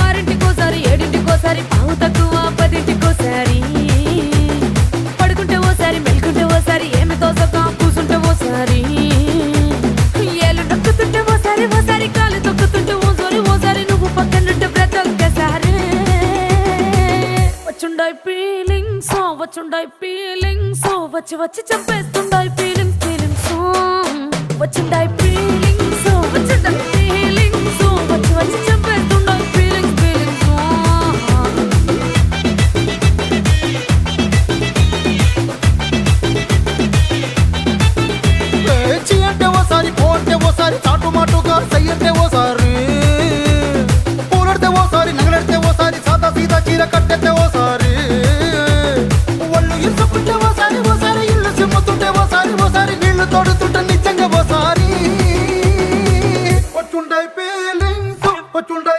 ఆరింటికోసారి ఏడింటికోసారి పావు తక్కువ పదింటికోసారి పడుకుంటే ఓసారి మెలుకుంటే ఓసారి ఏమి తోసక కూసుంటే ఓసారి ఏళ్ళు నొక్కుతుంటే ఓసారి ఓసారి కాలు తొక్కుతుంటే ఓసారి నువ్వు పక్కనుంటే బ్రతొక్కసారి వచ్చుండాయి ఫీలింగ్స్ వచ్చి వచ్చి చంపేస్తుండాయి ఫీలింగ్స్ వచ్చిండాయి ఫీలింగ్స్ వచ్చిండాయి ఫీలింగ్స్ వచ్చి వచ్చి చంపేస్తుండాయి ఫీలింగ్స్ చీ అంటే ఓసారి పో అంటే ఓసారి చాటు మాటుగా సై అంటే ఓసారి పూలడితే ఓసారి నగలడితే ఓసారి సాదా సీదా చీర కట్టెత్తే ఓసారి ఒళ్ళు ఇసుకుంటే ఓసారి ఇల్లు సిమ్ముతుంటే ఓసారి నీళ్లు తోడుతుంటే నిజంగా ఓసారి